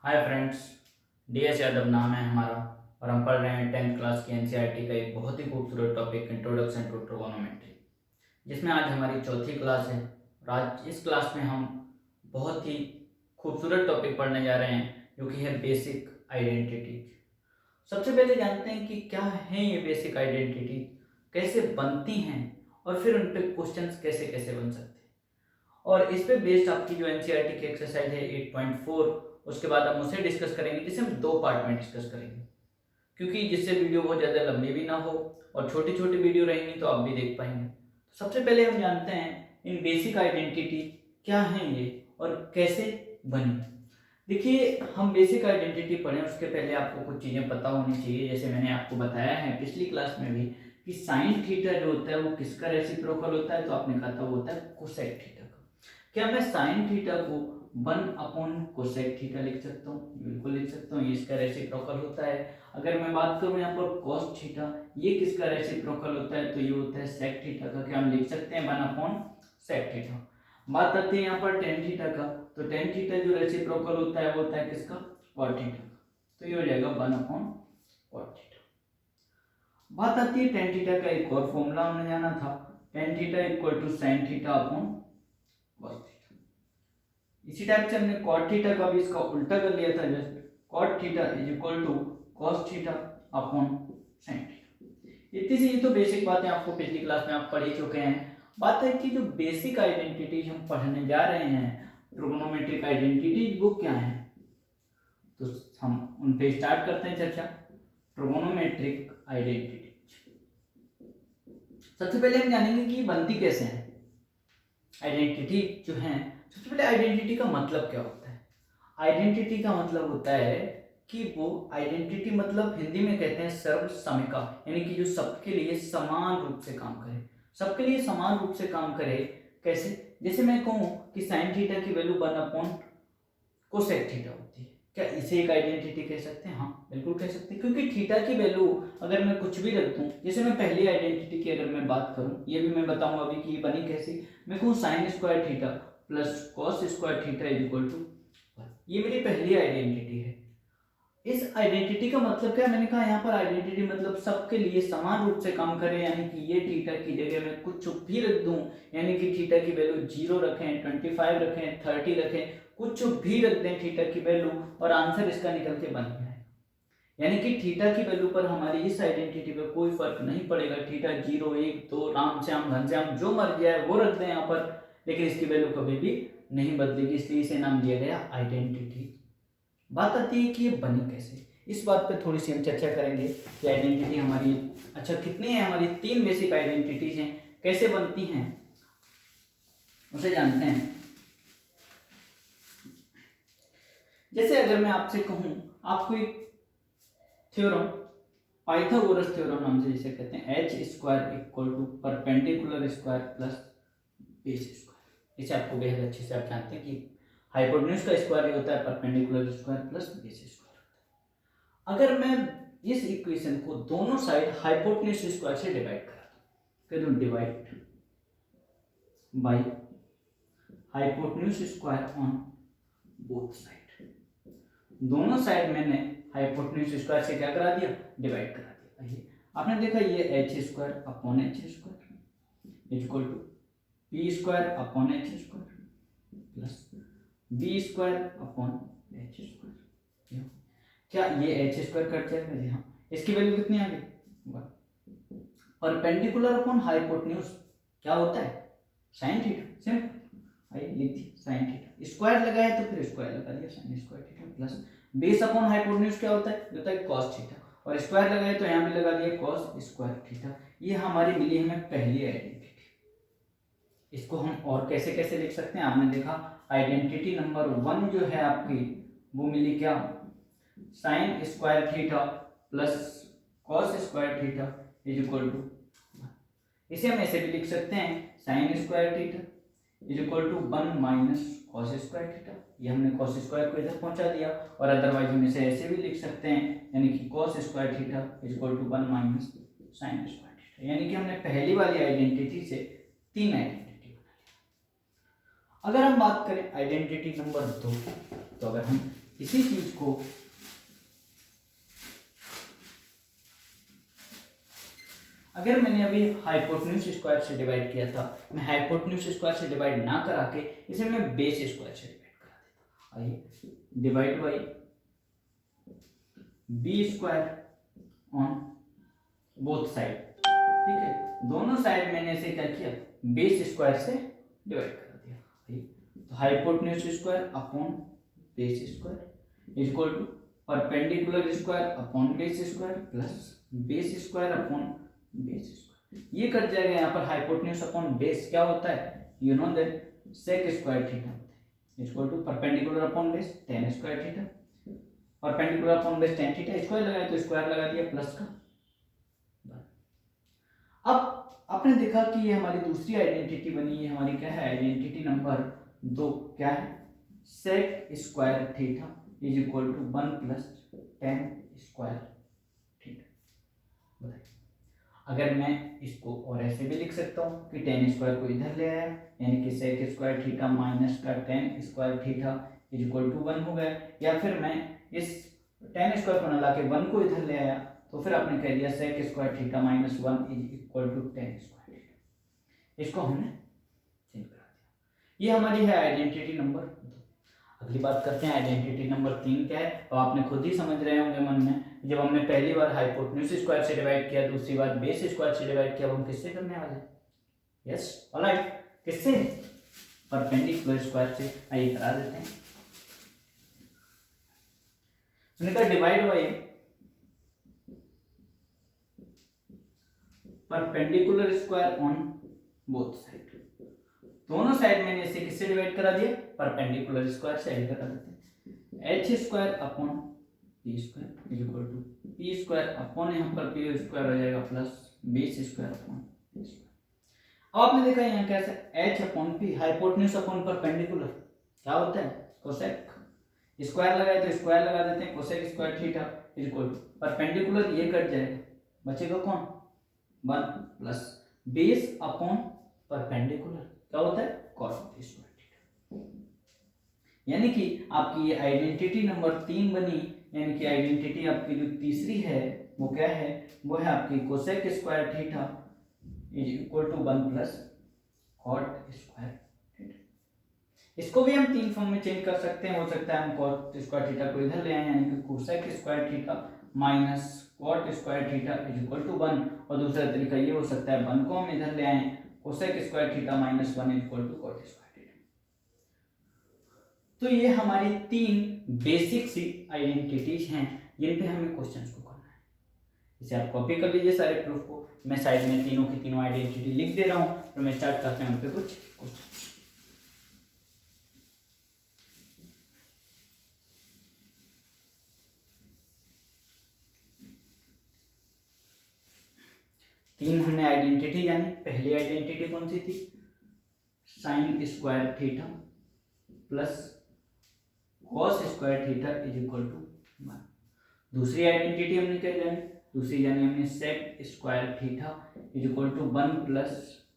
Hi friends, DS Yadav नाम है हमारा और हम पढ़ रहे हैं 10th क्लास की NCERT का एक बहुत ही खूबसूरत टॉपिक इंट्रोडक्शन टू ट्रिगोनोमेट्री, जिसमें आज हमारी चौथी क्लास है। और आज इस क्लास में हम बहुत ही खूबसूरत टॉपिक पढ़ने जा रहे हैं जो कि है बेसिक आइडेंटिटी। सबसे पहले जानते हैं कि क्या है ये बेसिक आइडेंटिटी, कैसे बनती हैं और फिर उन पर क्वेश्चंस कैसे कैसे बन सकते हैं। और इस पे बेस्ड आपकी जो NCERT की एक्सरसाइज है 8.4, उसके बाद हम उसे डिस्कस करेंगे, जिसे हम दो पार्ट में डिस्कस करेंगे, क्योंकि जिससे वीडियो बहुत ज़्यादा लंबी भी ना हो और छोटी छोटी वीडियो रहेंगी तो आप भी देख पाएंगे। तो सबसे पहले हम जानते हैं इन बेसिक आइडेंटिटी क्या है ये और कैसे बनी। देखिए, हम बेसिक आइडेंटिटी पढ़ें उसके पहले आपको कुछ चीज़ें पता होनी चाहिए। जैसे मैंने आपको बताया है पिछली क्लास में भी कि साइन थीटा जो होता है वो किसका रेसिप्रोकल होता है, तो आपने कहा था वो होता है कोसेक थीटा का। क्या मैं साइन थीटा को 1 कोसेक थीटा लिख सकता हूँ? बिल्कुल लिख सकता हूँ, ये इसका रेसिप्रोकल होता है। अगर मैं बात करूँ यहाँ पर कॉस थीटा, ये किसका रेसिप्रोकल होता है, तो ये होता है सेक थीटा का। क्या हम लिख सकते हैं 1/सेक थीटा। बात आती है यहाँ पर टेन थीटा का, तो टेन थीटा जो रेसिप्रोकल होता है वो होता है किसका? कॉट थीटा का। तो ये हो जाएगा 1/कॉट थीटा। बात आती है टेन थीटा का एक और फॉर्मूला हमने जाना था, tan theta equal to sine theta upon cos theta. इसी टाइप से हमने कॉट थीटा का भी इसका उल्टा कर लिया था, just cot theta is equal to cos theta upon sine theta. इतनी सी तो बेसिक बातें आपको पिछली क्लास में आप पढ़ ही चुके हैं। बात है कि जो बेसिक आइडेंटिटी हम पढ़ने जा रहे हैं, ट्रिगोनोमेट्रिक आइडेंटिटी, वो क्या है, तो हम उन पे स्टार्ट करते हैं चर्चा। ट्रिगोनोमेट्रिक आइडेंटिटी, सबसे पहले हम जानेंगे कि बनती कैसे है आइडेंटिटी जो है। सबसे पहले आइडेंटिटी का मतलब क्या होता है? आइडेंटिटी का मतलब होता है कि वो आइडेंटिटी मतलब हिंदी में कहते हैं सर्वसमिका, यानी कि जो सबके लिए समान रूप से काम करे। सबके लिए समान रूप से काम करे कैसे? जैसे मैं कहूँ कि साइन थीटा की वैल्यू 1/कोसेक थीटा होती है, क्या इसे एक आइडेंटिटी कह सकते हैं? हाँ, बिल्कुल कह सकते हैं, क्योंकि थीटा की वैल्यू अगर मैं कुछ भी रख दूं, जैसे मैं पहली आइडेंटिटी की अगर मैं बात करूं, ये भी मैं बताऊंगा अभी कि बनी कैसे। मैं कहूँ sine square theta plus cos square theta is equal to 1, ये मेरी पहली आइडेंटिटी है। इस आइडेंटिटी का मतलब क्या? मैंने कहा यहाँ पर आइडेंटिटी मतलब सबके लिए समान रूप से काम करे, यानी कि ये थीटा की जगह मैं कुछ भी रख दूं, यानी कि थीटा की वैल्यू 0 रखें, 25 रखें, 30 रखें, कुछ भी रख दें थीटा की वैल्यू, और आंसर इसका निकल के बन गया है। यानी कि थीटा की वैल्यू पर हमारी इस आइडेंटिटी पर कोई फर्क नहीं पड़ेगा। थीटा 0, 1, 2, रामश्याम, घनश्याम जो मर गया है वो रख दें यहाँ पर, लेकिन इसकी वैल्यू कभी भी नहीं बदलेगी, इसलिए इसे नाम दिया गया आइडेंटिटी। बात आती है कि ये बनी कैसे, इस बात पे थोड़ी सी हम चर्चा करेंगे कि आइडेंटिटी हमारी, अच्छा कितनी है, हमारी 3 बेसिक आइडेंटिटीज हैं, कैसे बनती हैं उसे जानते हैं। जैसे अगर मैं आपसे कहूं, आपको एक थ्योरम, पाइथागोरस थ्योरम नाम से जिसे कहते हैं, h square equal to perpendicular square plus base square, इसे आपको बेहद अच्छे से आप जानते हैं कि हाइपोटेन्यूज का स्क्वायर ये होता है perpendicular square plus base square. अगर मैं इस इक्वेशन को दोनों साइड हाइपोटेन्यूज स्क्वायर से डिवाइड करा दूं, divide by hypotenuse square on both side, दोनों साइड मैंने हाइपोटेन्यूज स्क्वायर से क्या करा दिया? डिवाइड करा दिया। ये आपने देखा, ये h square upon h square equal to p square upon h square plus b square upon h square. क्या ये एच स्क्वायर कट जाएगा? जी हाँ। इसकी वैल्यू कितनी आ गई? 1। परपेंडिकुलर अपॉन हाइपोटेन्यूज क्या होता है? Sine theta. सिंपल, आई लिख दी साइन थीटा, स्क्वायर लगाया तो फिर स्क्वायर लगा दिया sign square theta, plus base upon hypotenuse क्या होता है? होता है कॉस थीटा, और स्क्वायर लगाया तो यहाँ भी लगा दिया कॉस स्क्वायर थीटा। ये हमारी मिली हमें पहली आइडेंटिटी। इसको हम और कैसे कैसे लिख सकते हैं? आपने देखा आइडेंटिटी नंबर 1 जो है आपकी, वो मिली क्या? Sine square theta plus cos square theta is equal to, इसे हम ऐसे भी लिख सकते हैं, sine square theta is equal to 1 - cos square theta. ये हमने कॉस स्क्वायर को इधर पहुंचा दिया, और अदरवाइज हम इसे ऐसे भी लिख सकते हैं, यानी कि cos square theta is equal to 1 - sine square theta. यानी कि हमने पहली वाली आइडेंटिटी से 3 आइडेंटिटी बना लिया। अगर हम बात करें आइडेंटिटी नंबर 2, तो अगर हम इसी चीज को अगर मैंने अभी हाइपोटेन्यूज स्क्वायर से डिवाइड किया था, मैं हाइपोटेन्यूज स्क्वायर से डिवाइड ना करा के इसे मैं बेस स्क्वायर से डिवाइड करा देता। आइए, divide by b square on both side, ठीक है, दोनों साइड मैंने इसे क्या किया, बेस स्क्वायर से डिवाइड करा दिया। तो hypotenuse square upon base square is equal to perpendicular square upon base square plus base square upon base square. ये कट जाएगा यहाँ पर, हाइपोटेन्यूज अपॉन बेस क्या होता है, you know that sec square theta होता है, equal to perpendicular upon base tan square theta, perpendicular upon base tan theta, square लगाया तो स्क्वायर लगा दिया प्लस का। अब आपने देखा कि ये हमारी दूसरी आइडेंटिटी बनी है, हमारी क्या है, आइडेंटिटी नंबर 2 क्या है, sec square theta is equal to 1 plus tan square theta. बताइए, अगर मैं इसको और ऐसे भी लिख सकता हूँ कि tan स्क्वायर को इधर ले आया, यानी कि सेक स्क्वायर थीटा माइनस का tan square theta is equal to 1 हो गया, या फिर मैं इस tan स्क्वायर को ना लाके 1 को इधर ले आया, तो फिर आपने कह दिया sec square theta minus 1 is equal to tan square theta. इसको हमने चेंज करा दिया। ये हमारी है आइडेंटिटी नंबर 2। अगली बात करते हैं, आइडेंटिटी नंबर 3 क्या है। तो आपने खुद ही समझ रहे होंगे मन में, जब हमने पहली बार हाइपोटेन्यूज स्क्वायर से डिवाइड किया, दूसरी बार बेस स्क्वायर से डिवाइड किया, अब हम किससे करने वाले हैं, यस ऑलराइट, किससे, परपेंडिकुलर स्क्वायर से। आइए करा देते हैं। मैंने कहा divide by perpendicular square on both side, दोनों साइड मैंने इसे किससे डिवाइड करा दिया, परपेंडिकुलर स्क्वायर से ऐड करा देते हैं। H square upon p square is equal to p square upon यहाँ पर पी स्क्वायर हो जाएगा plus base square upon p square. अब आपने देखा यहाँ कैसे, h upon p, hypotenuse upon perpendicular क्या होता है, कोसेक, स्क्वायर लगाए तो स्क्वायर लगा देते हैं, cosec square theta is equal to perpendicular, ये कट जाएगा, बचेगा कौन, 1 प्लस बेस अपॉन परपेंडिकुलर क्या होता है, कॉट स्क्वायर थीटा। यानी कि आपकी ये आइडेंटिटी नंबर 3 बनी, यानी कि आइडेंटिटी आपकी जो तीसरी है वो क्या है, वो है आपकी cosec square theta is equal to 1 plus cot square theta. इसको भी हम 3 फॉर्म में चेंज कर सकते हैं। हो सकता है हम कॉट स्क्वायर थीटा को इधर ले आए, यानी कि cosec square theta minus cot square theta is equal to 1, और दूसरा तरीका ये हो सकता है 1 को हम इधर ले आए, cosec square theta minus 1 is equal to cot square theta. तो ये हमारी 3 बेसिक सी आइडेंटिटीज हैं जिन पे हमें क्वेश्चंस को करना है। इसे आप कॉपी कर लीजिए सारे प्रूफ को, मैं साइड में तीनों की तीनों आइडेंटिटी लिख दे रहा हूँ, तो मैं स्टार्ट करते हैं उन पे कुछ क्वेश्चन। तीन हमने आइडेंटिटी जानी। पहली आइडेंटिटी कौन सी थी, sine square theta plus cos square theta is equal to 1। दूसरी आइडेंटिटी हमने क्या जानी, दूसरी जानी हमने sec square theta is equal to 1 plus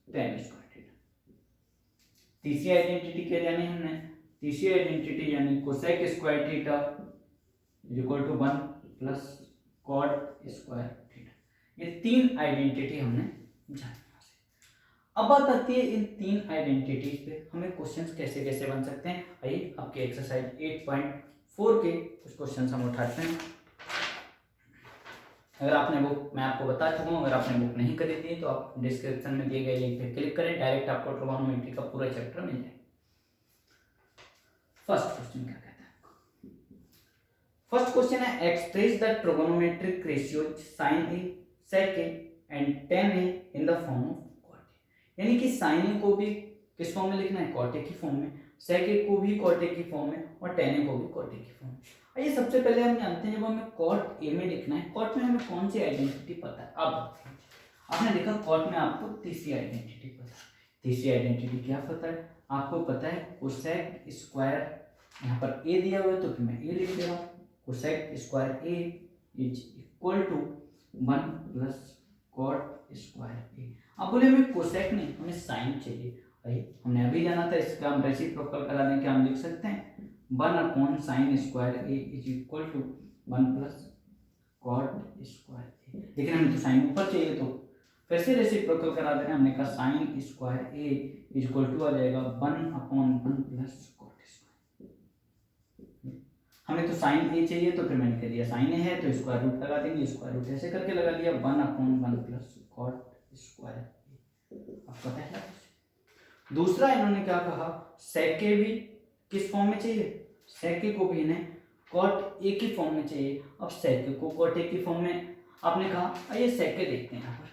tan square theta. तीसरी आइडेंटिटी क्या जानी हमने, तीसरी आइडेंटिटी यानी cosec square theta is equal to 1 plus cot square theta. ये 3 आइडेंटिटी हमने जानी। अब बात आती है इन 3 आइडेंटिटीज पे हमें क्वेश्चंस कैसे कैसे बन सकते हैं। आइए आपके एक्सरसाइज 8.4 के कुछ क्वेश्चंस हम उठाते हैं। अगर आपने बुक, मैं आपको बता चुका हूँ, अगर आपने बुक नहीं खरीदी थी तो आप डिस्क्रिप्शन में दिए गए लिंक पे क्लिक करें, डायरेक्ट आपको ट्रिगोनोमेट्री का पूरा चैप्टर मिल जाएगा। फर्स्ट क्वेश्चन क्या कहता है, फर्स्ट क्वेश्चन है express the trigonometric ratios sin a, sec a and tan a in the form of cot a। यानी कि sin a को भी किस फॉर्म में लिखना है, cot a की फॉर्म में, sec a को भी cot a की फॉर्म में, और tan a को भी cot a की फॉर्म में। आइए सबसे पहले हम जानते हैं, जब हमें cot a में लिखना है, cot में हमें कौन सी आइडेंटिटी पता है। अब आपने देखा cot में आपको तीसरी आइडेंटिटी पता है। तीसरी आइडेंटिटी क्या पता है आपको, पता है कोसेक स्क्वायर, यहाँ पर a दिया हुआ है तो फिर मैं a लिख दे रहा हूँ, cosec square a is equal to 1 plus cot square a। अब बोले हमें कोसेक नहीं, हमें साइन चाहिए। भाई हमने अभी जाना था, इसका हम रेसिप्रोकल कराने के हम लिख सकते हैं 1/sin² a is equal to 1+cot²a। लेकिन हमें तो साइन ऊपर चाहिए, तो फिर से रेसिप्रोकल करा देना। हमने कहा sin² a is equal to आ जाएगा 1/1+cot²। हमें तो साइन ए चाहिए, तो फिर मैंने कह दिया साइन ए है तो स्क्वायर रूट लगा देंगे, स्क्वायर रूट ऐसे करके लगा दिया 1/1+cot²। आपका पहला क्वेश्चन। दूसरा इन्होंने क्या कहा, sec a भी किस फॉर्म में चाहिए, sec a को भी इन्हें cot a की फॉर्म में चाहिए। अब sec a को cot a की फॉर्म में आपने कहा, आइए sec a देखते हैं यहाँ पर।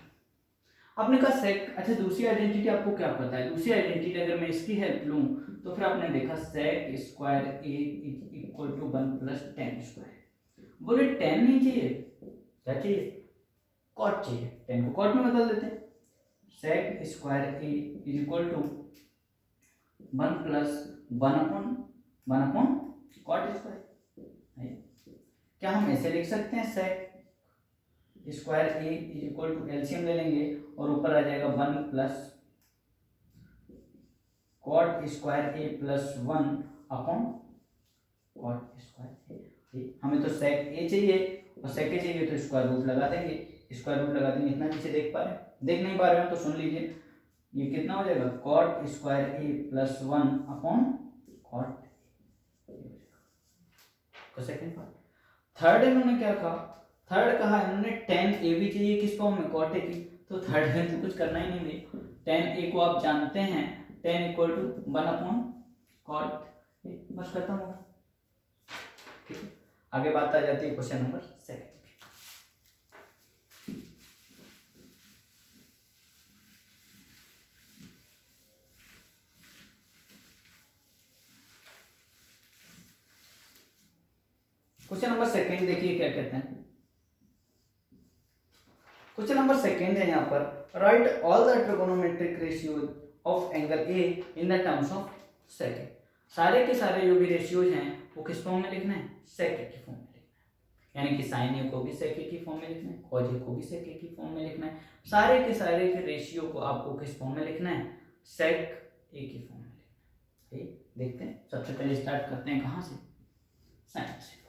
आपने कहा sec, अच्छा दूसरी आइडेंटिटी आपको क्या पता है, दूसरी आइडेंटिटी अगर मैं इसकी हेल्प लूँ तो फिर आपने देखा sec² a is equal to 1+tan²। बोले tan नहीं चाहिए, क्या चाहिए, cot चाहिए। tan को cot में बदल देते हैं, sec² a is equal to 1+1/cot²। क्या हम ऐसे लिख सकते हैं, sec² a is equal to, LCM ले लेंगे और ऊपर आ जाएगा 1+cot² a + 1/cot²। हमें तो sec a चाहिए और sec a चाहिए तो स्क्वायर रूट लगा देंगे, स्क्वायर रूट लगा देंगे। इतना नीचे देख पा रहे हैं, देख नहीं पा रहे हो तो सुन लीजिए, ये कितना हो जाएगा cot² a + 1/cot। Second part. Third इन्होंने क्या कहा, थर्ड कहा इन्होंने tan a भी चाहिए किस फॉर्म में, cot a की। तो थर्ड में तो कुछ करना ही नहीं है, tan a को आप जानते हैं tan equal to 1/cot a, बस खत्म होगा। ठीक है, आगे बात आ जाती है क्वेश्चन नंबर 2। क्वेश्चन नंबर 2 देखिए क्या कहते हैं। क्वेश्चन नंबर 2 है यहाँ पर, right all the trigonometric ratios of angle A in the terms of sec a। सारे के सारे जो भी रेशियोज हैं वो किस फॉर्म में लिखना है, sec a की फॉर्म में लिखना है। यानी कि sin a को भी sec a की फॉर्म में लिखना है, cos a को भी sec a की फॉर्म में लिखना है। सारे के रेशियो को आपको किस फॉर्म में लिखना है, sec a की फॉर्म में लिखना है। देखते हैं, सबसे पहले स्टार्ट करते हैं कहाँ से, साइन से।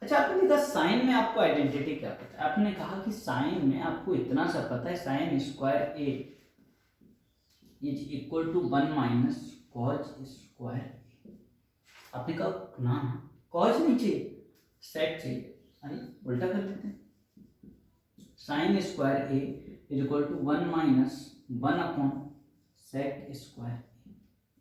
अच्छा, आपने देखा साइन में आपको आइडेंटिटी क्या पता है, आपने कहा कि साइन में आपको इतना सा पता है, sin² a is equal to 1 - cos²। आपने कहा ना cos नहीं चाहिए, sec चाहिए। अरे उल्टा कर लेते हैं, sin² a is equal to 1 - 1/sec²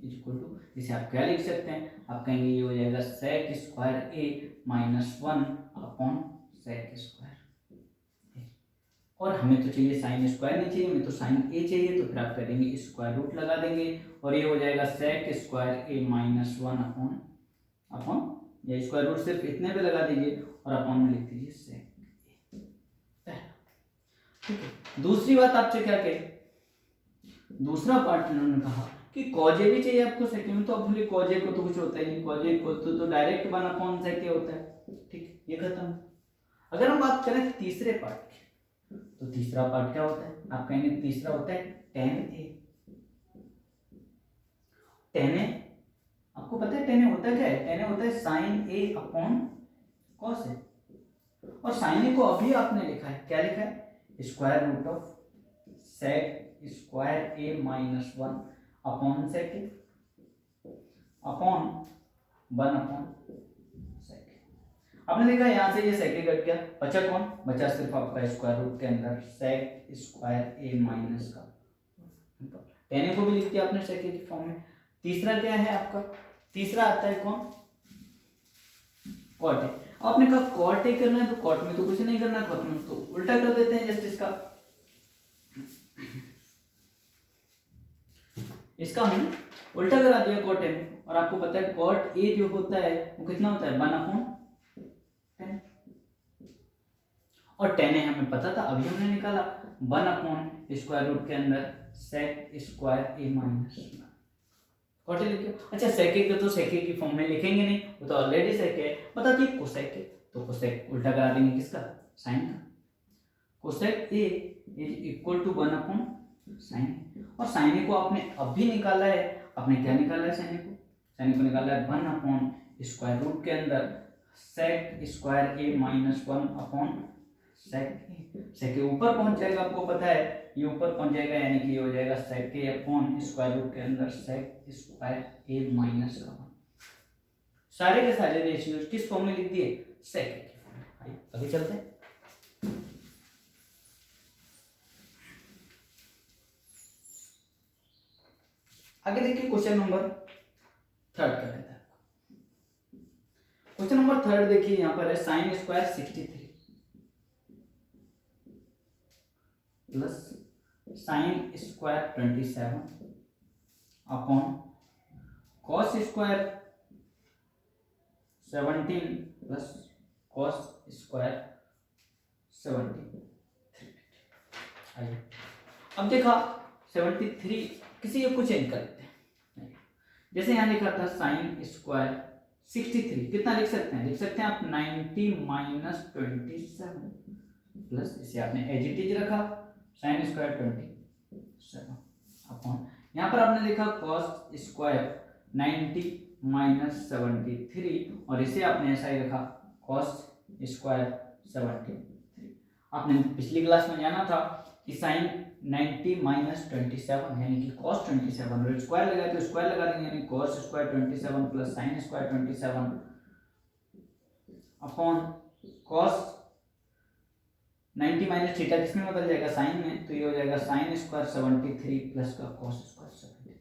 is equal to, इसे आप क्या लिख सकते हैं, आप कहेंगे ये हो जाएगा sec² a - 1/sec²। और हमें तो चाहिए sin² नहीं चाहिए, हमें तो sin a चाहिए, तो फिर आप करेंगे स्क्वायर रूट लगा देंगे और ये हो जाएगा sec² a - 1/, या स्क्वायर रूट सिर्फ इतने पे लगा दीजिए और अपॉन में लिख दीजिए sec a। ठीक है, दूसरी बात आपसे क्या कहे, दूसरा पार्ट इन्होंने कहा कि cos a भी चाहिए आपको sec में, तो अब बोले cos a को तो कुछ होता ही नहीं, cos a को तो डायरेक्ट 1/sec a होता है। ठीक, ये खत्म। अगर हम बात करें तीसरे पार्ट की, तो तीसरा पार्ट क्या होता है, आप कहेंगे तीसरा होता है tan a। tan a आपको पता है tan a होता क्या है, tan a होता है sin a/cos a। और sin a को अभी आपने लिखा है, क्या लिखा है, square root of sec² a - 1/sec a upon 1/sec। आपने देखा यहाँ से ये sec a कट गया, बचा कौन, बचा सिर्फ आपका स्क्वायर रूट के अंदर sec² a माइनस का tan a को भी लिख दिया आपने sec a की फॉर्म में। तीसरा क्या है आपका, तीसरा आता है कौन, cot a। आपने कहा cot a करना है, तो cot में तो कुछ नहीं करना, cot में तो उल्टा कर देते हैं जस्ट इसका हमने उल्टा करा दिया cot a में। और आपको पता है cot a जो होता है वो कितना होता है, 1/tan। और tan a हमें पता था, अभी हमने निकाला 1/स्क्वायर रूट के अंदर sec² a minus cot a लिखिए। अच्छा, sec a को तो sec a की फॉर्म में लिखेंगे नहीं, वो तो ऑलरेडी sec a है। बता दिए cosec a, तो cosec उल्टा करा देंगे किसका, sin का। cosec a is equal to 1/sin। और sin a को आपने अभी निकाला है, आपने क्या निकाला है sin a को, साइन को निकाला है 1/√, के अंदर सेक स्क्वायर ए माइनस 1/, सेक के ऊपर पहुंच जाएगा, आपको पता है ये ऊपर पहुंच जाएगा, यानी कि ये हो जाएगा सेक के अपॉन स्क्वायर रूट के अंदर सेक स्क्वायर ए माइनस 1। सारे के सारे रेशियोज किस फॉर्म में लिख दिए, सेक के फॉर्म में। आगे चलते हैं। आगे देखिए क्वेश्चन नंबर 3 क्या कहता है। क्वेश्चन नंबर 3 देखिए यहाँ पर है sine square 63 plus sine square 27 upon cos square 17 plus cos square 73। आइए अब देखा 73 किसी एक को चेंज कर लेते हैं। जैसे यहाँ लिखा था साइन स्क्वायर 63, कितना लिख सकते हैं, लिख सकते हैं आप 90 माइनस 27 प्लस इसे आपने एज इट इज रखा साइन स्क्वायर 27 अपॉन यहाँ पर आपने लिखा कॉस स्क्वायर 90 माइनस 73 और इसे आपने ऐसा ही रखा कॉस स्क्वायर 73। आपने पिछली क्लास में जाना था कि साइन 90 माइनस 27 यानी कि कॉस 27 और स्क्वायर लगाए तो स्क्वायर लगा देंगे यानी cos square 27 plus sine square 27 upon cos 90 minus theta किसमें बदल जाएगा, साइन में, तो ये हो जाएगा साइन स्क्वायर 73 प्लस का कॉस स्क्वायर 73।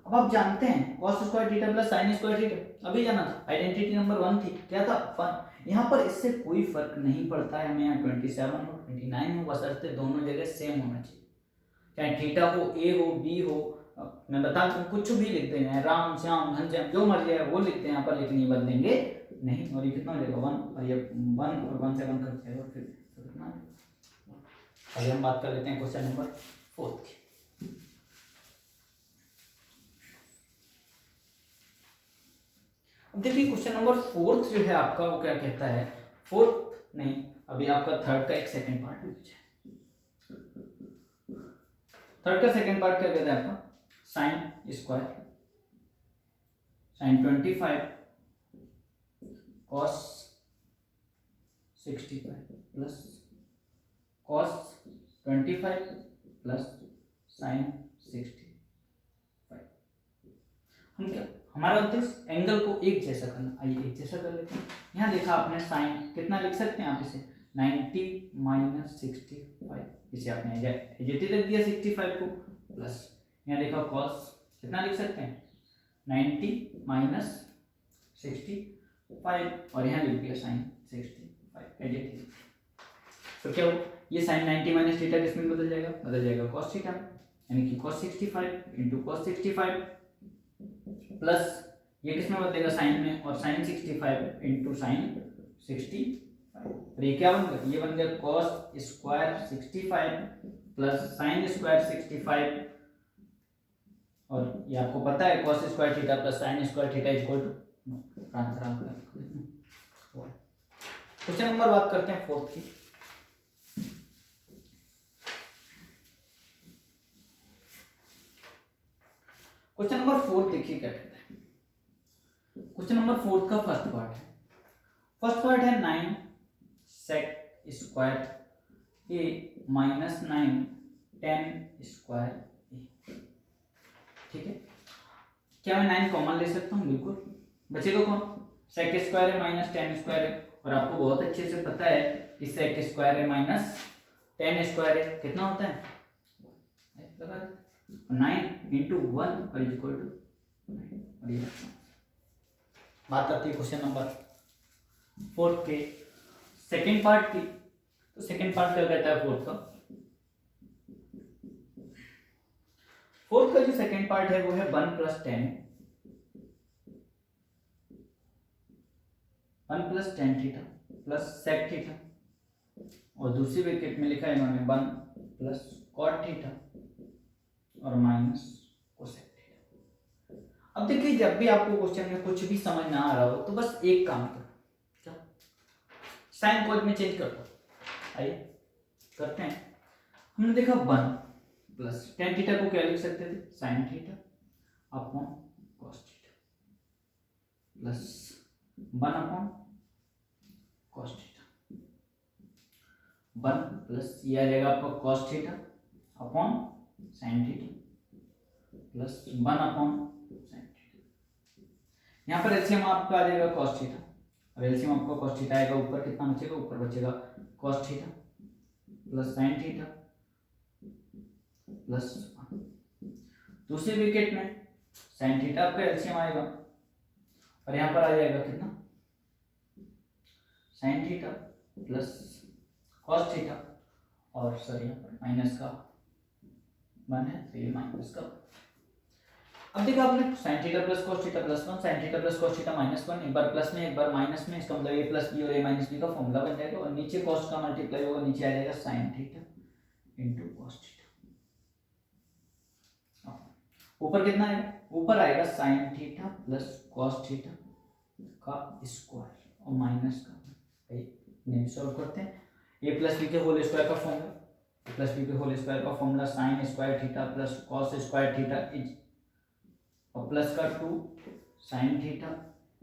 अब आप जानते हैं cos square theta plus sine square theta अभी जाना था, आइडेंटिटी नंबर 1 थी, क्या था, फन। यहाँ पर इससे कोई फर्क नहीं पड़ता है, हमें यहाँ 27 हो 29 हो, बशर्ते दोनों जगह सेम होना चाहिए, चाहे थीटा हो, ए हो, बी हो, मैं बता दूं कुछ भी लिख देंगे, राम श्याम घनश्याम जो मर्जी है वो लिखते हैं यहाँ पर, लेकिन ये बदलेंगे नहीं। और ये कितना हो जाएगा 1 और ये 1 और 1 से 1 कट जाएगा, फिर कितना। अभी हम बात कर लेते हैं क्वेश्चन नंबर 4 की। अब देखिए क्वेश्चन नंबर 4 जो है आपका वो क्या कहता है, 4th नहीं अभी आपका 3rd का एक सेकंड पार्ट है। 3rd का सेकंड पार्ट क्या कहता है आपका, sine square sine 25 cos 65 plus cos 25 plus sign 65। हम क्या, हमारा उद्देश्य एंगल को एक जैसा करना, आइए एक जैसा कर लेते हैं। यहाँ देखा आपने साइन कितना लिख सकते हैं आप इसे 90 माइनस 65, इसे आपने एजेटी रख दिया 65 को, प्लस यहाँ देखा कॉस कितना लिख सकते हैं 90 माइनस 65 और यहाँ लिख दिया साइन 65 एजेटी। तो क्या हो, ये साइन 90 माइनस थीटा किसमें बदल जाएगा कॉस थीटा, यानी कि cos 65 इंटू cos 65 प्लस ये किसमें बदलेगा साइन में, और साइन 65 इंटू साइन 65 और ये क्या बन गया, ये बन गया cos square 65 plus sine square 65 और ये आपको पता है cos square theta plus sine square theta equal to transfer. Question number बात करते हैं 4th की। क्वेश्चन नंबर 4 देखिए क्या कहता है। क्वेश्चन नंबर 4 का फर्स्ट पार्ट है 9 सेक स्क्वायर ए माइनस 9 10 स्क्वायर ए। ठीक है, क्या मैं 9 कॉमन ले सकता हूँ, बिल्कुल, बचेगा कौन, सेक स्क्वायर है माइनस 10 स्क्वायर है, और आपको बहुत अच्छे से पता है कि सेक स्क्वायर है माइनस 10 स्क्वायर है कितना होता है, लगा 9 इंटू 1 और इक्वल टू 9। बात आती है क्वेश्चन नंबर 4 के सेकेंड पार्ट की। तो सेकेंड पार्ट क्या कहता है 4th का, 4th का जो सेकेंड पार्ट है वो है 1 plus 10 theta plus sec theta, और दूसरी ब्रैकेट में लिखा है इन्होंने 1 प्लस कॉट थीटा और माइनस कोसेक थीटा। अब देखिए जब भी आपको क्वेश्चन में कुछ भी समझ ना आ रहा हो तो बस एक काम करो, क्या, साइन कोड में चेंज कर दो। आइए करते हैं। हमने देखा 1 प्लस 10 थीटा को क्या लिख सकते थे, sign theta upon cos theta, plus 1 upon cos theta, 1 plus ये आ जाएगा आपका cos theta upon sine theta plus 1 upon sine theta. यहाँ पर एलसीएम आपका आ जाएगा कॉस थीटा, और एलसीएम आपका कॉस थीटा आएगा, ऊपर कितना बचेगा, ऊपर बचेगा cos theta plus sine theta plus 1। दूसरी विकेट में साइन थीटा आपका एलसीएम आएगा, और यहाँ पर आ जाएगा कितना, sine theta plus cos theta, और सर यहाँ पर माइनस का 1 है तो ये माइनस का। अब देखो आपने sine theta plus cos theta plus 1, sine theta plus cos theta minus 1, एक बार प्लस में एक बार माइनस में, इसका मतलब ए प्लस बी और ए माइनस बी का फॉर्मूला बन जाएगा, और नीचे कॉस का मल्टीप्लाई होगा, नीचे आ जाएगा sine theta into cos theta. ऊपर कितना आएगा, ऊपर आएगा sine theta plus cos theta का स्क्वायर और माइनस का, नहीं सॉल्व करते हैं, ए प्लस बी के होल स्क्वायर का फॉर्मूला, प्लस बी के होल स्क्वायर का formula sine square theta plus cos square theta is, और प्लस का 2 sine theta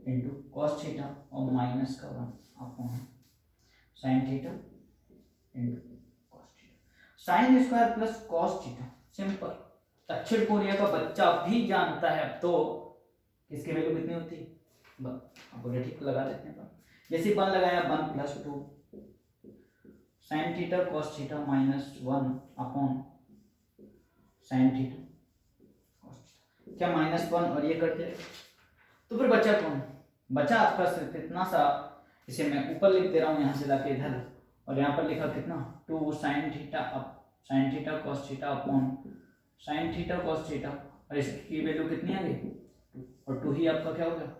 into cos theta और माइनस का 1 upon sine theta into cos theta. Sine square plus cos theta simple, दक्षिण Korea का बच्चा भी जानता है। अब तो किसकी वैल्यू कितनी होती है, आपको ठीक लगा देते हैं। जैसे 1 लगाया, 1 plus 2 sine theta cos theta minus 1 upon sine theta cos theta, क्या माइनस 1 और ये कट जाएगा, तो फिर बचा कौन, बचा आपका सिर्फ इतना सा, इसे मैं ऊपर लिख दे रहा हूँ यहाँ से लाके इधर, और यहाँ पर लिखा कितना 2 sine theta up sine theta cos theta upon sine theta cos theta, और इसकी वैल्यू कितनी आ गई, और 2 ही आपका क्या हो गया।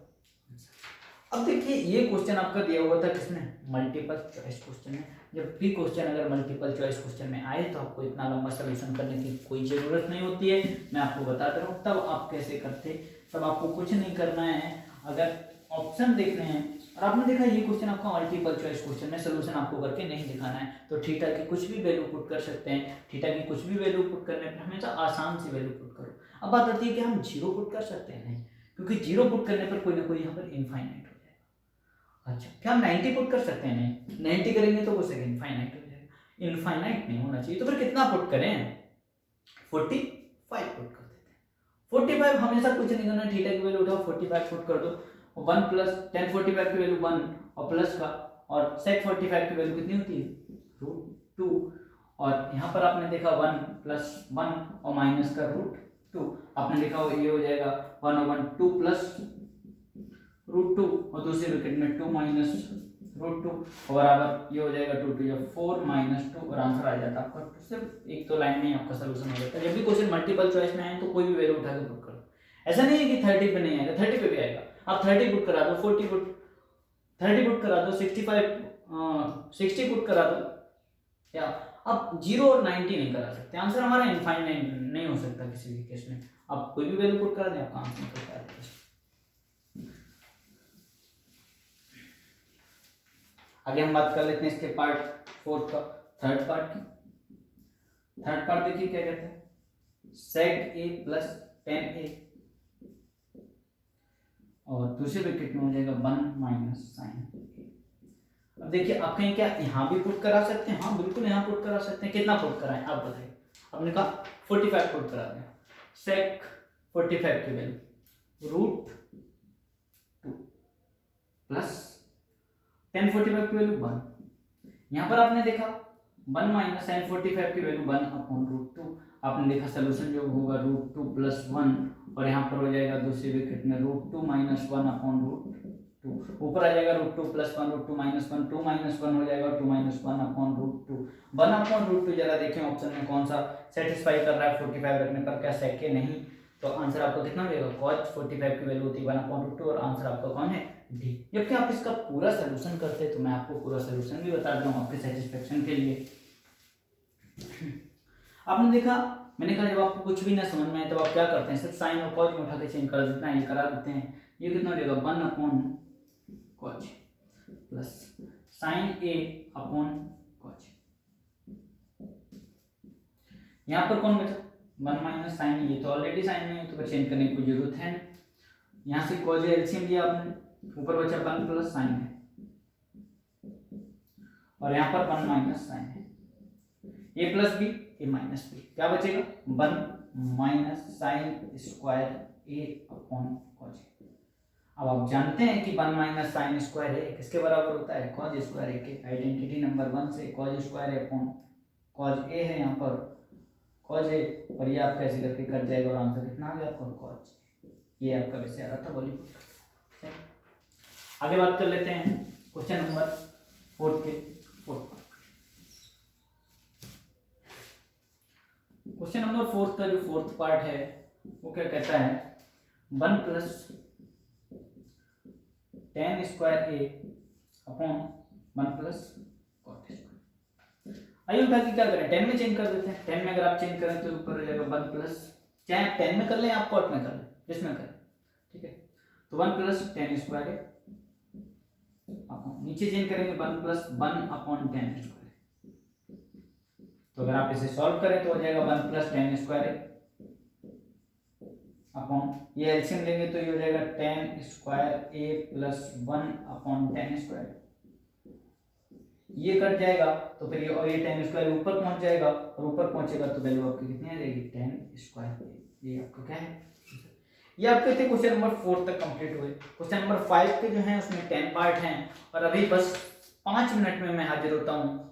अब देखिए ये क्वेश्चन आपका दिया हुआ था किसमें, मल्टीपल चॉइस क्वेश्चन में। जब भी क्वेश्चन अगर मल्टीपल चॉइस क्वेश्चन में आए तो आपको इतना लंबा सॉल्यूशन करने की कोई ज़रूरत नहीं होती है, मैं आपको बताता रहूँ तब आप कैसे करते। तब आपको कुछ नहीं करना है, अगर ऑप्शन देखने हैं और आपने देखा ये क्वेश्चन आपका मल्टीपल चॉइस क्वेश्चन में सोल्यूशन आपको करके नहीं दिखाना है, तो थीटा की कुछ भी वैल्यू पुट कर सकते हैं। थीटा की कुछ भी वैल्यू पुट करने पर हमेशा आसान सी वैल्यू पुट करो। अब बात आती है कि हम 0 पुट कर सकते हैं, नहीं, क्योंकि 0 पुट करने पर कोई ना कोई यहाँ पर इनफाइनाइट हो जाएगा। अच्छा, क्या हम 90 पुट कर सकते हैं, नहीं, 90 करेंगे तो वो सेकंड इनफाइनाइट हो जाएगा, इनफाइनाइट नहीं होना चाहिए। तो फिर कितना पुट करें, 45 पुट कर देते हैं। 45 हमेशा कुछ नहीं करना, थीटा की वैल्यू उठाओ 45 पुट कर दो, 1 प्लस tan 45 की वैल्यू 1 और प्लस का, और sec 45 की वैल्यू कितनी होती है √2, और यहाँ पर आपने देखा 1 प्लस 1 और माइनस का √2, आपने देखा ये हो जाएगा 1 और 1 2 प्लस √2, और दूसरी विकेट में 2 माइनस √2 और बराबर ये हो जाएगा 2 2 4 माइनस 2, और आंसर आ जाता है आपका। सिर्फ एक तो लाइन में आपका सोल्यूशन हो जाता है। जब भी क्वेश्चन मल्टीपल चॉइस में आए तो कोई भी वैल्यू उठा के पुट करो, ऐसा नहीं है कि 30 पे नहीं आएगा, 30 पे भी आएगा। आप 30 पुट करा दो, 40 पुट 30 पुट करा दो, 60 पुट करा दो, या आप 0 और 90 नहीं करा सकते। आंसर हमारा इनफाइनाइट नहीं हो सकता किसी भी केस में। आप कोई भी वैल्यू पुट करा दें, आपका आंसर निकलता है। आगे हम बात कर लेते हैं इसके पार्ट 4 का, थर्ड पार्ट की। थर्ड पार्ट देखिए क्या कहते हैं, sec a plus tan a, और दूसरे ब्रैकेट में हो जाएगा 1 माइनस साइन। अब देखिए आप कहीं क्या यहाँ भी पुट करा सकते हैं, हाँ बिल्कुल यहाँ पुट करा सकते हैं। कितना पुट कराएं आप बताइए, आपने कहा 45 पुट करा दें, sec 45 की वैल्यू √2 प्लस tan 45 की वैल्यू 1, यहाँ पर आपने देखा 1 माइनस साइन 45 की वैल्यू 1 अपॉन √2, आपने देखा सोल्यूशन जो होगा √2 प्लस 1, और यहाँ पर हो जाएगा दूसरी ब्रैकेट में √2 माइनस 1 अपॉन √2, ऊपर आ जाएगा √2 प्लस 1 √2 माइनस 1, 2 माइनस 1 हो जाएगा 2 माइनस 1 अपॉन √2, 1 अपॉन √2। जरा देखें ऑप्शन में कौन सा सेटिस्फाई कर रहा है 45 रखने पर, क्या sec a नहीं, तो आंसर आपका कितना हो जाएगा, cos 45 की वैल्यू होती है 1 अपॉन √2, और आंसर आपका कौन है, डी। जबकि आप इसका पूरा सोल्यूशन करते हैं तो मैं आपको पूरा सोल्यूशन भी बता दूँ आपके सेटिस्फेक्शन के लिए। आपने देखा, मैंने कहा जब आपको कुछ भी ना समझ में आए तो आप क्या करते हैं, सिर्फ साइन और कॉज में उठा के चेंज कर देते हैं, ये करा देते हैं। ये कितना हो जाएगा 1 upon cos plus sign a upon cos, यहाँ पर कौन बचा 1 माइनस साइन, ये तो ऑलरेडी साइन में है तो फिर चेंज करने की कोई जरूरत है नहीं। यहाँ से कॉज एलसीएम लिया आपने, ऊपर बचा 1 प्लस साइन है और यहाँ पर 1 माइनस साइन है, ए प्लस बी ए माइनस बी, क्या बचेगा 1 माइनस साइन स्क्वायर ए अपॉन कॉज ए। अब आप जानते हैं कि 1 माइनस साइन स्क्वायर ए किसके बराबर होता है, कॉज स्क्वायर ए के। आइडेंटिटी नंबर 1 से कॉज स्क्वायर ए अपॉन कॉज ए है यहाँ पर कॉज ए, और ये आपका ऐसे करके कट जाएगा और आंसर कितना आ गया आपका कॉज। ये आपका वैसे आ रहा था बॉलीवुड। आगे बात कर लेते हैं क्वेश्चन नंबर 4 के फोर्थ। क्वेश्चन नंबर 4 का जो फोर्थ पार्ट है वो क्या कहता है, 1 प्लस टेन स्क्वायर ए अपॉन 1 प्लस कॉट स्क्वायर। आइए उठा के क्या करें, 10 में चेंज कर देते हैं। 10 में अगर आप चेंज करें तो ऊपर हो जाएगा 1 प्लस, चाहे आप 10 में कर लें आप कॉट में कर लें, जिसमें करें, ठीक है। तो 1 प्लस टेन स्क्वायर है, नीचे चेंज करेंगे 1 प्लस 1 अपॉन टेन स्क्वायर। तो अगर आप इसे सॉल्व करें तो हो जाएगा 1 प्लस टेन स्क्वायर अपॉन, ये एलसीएम लेंगे तो ये हो जाएगा टेन स्क्वायर ए प्लस 1 अपॉन टेन स्क्वायर। ये कट जाएगा तो फिर ये और ये टेन स्क्वायर ऊपर पहुंच जाएगा और ऊपर पहुंचेगा तो वैल्यू आपकी कितनी आ जाएगी टेन स्क्वायर। ये आपका क्या है, ये आपके थे क्वेश्चन नंबर 4 तक कंप्लीट हुए। क्वेश्चन नंबर 5 के जो हैं उसमें 10 पार्ट हैं और अभी बस 5 मिनट में मैं हाजिर होता हूँ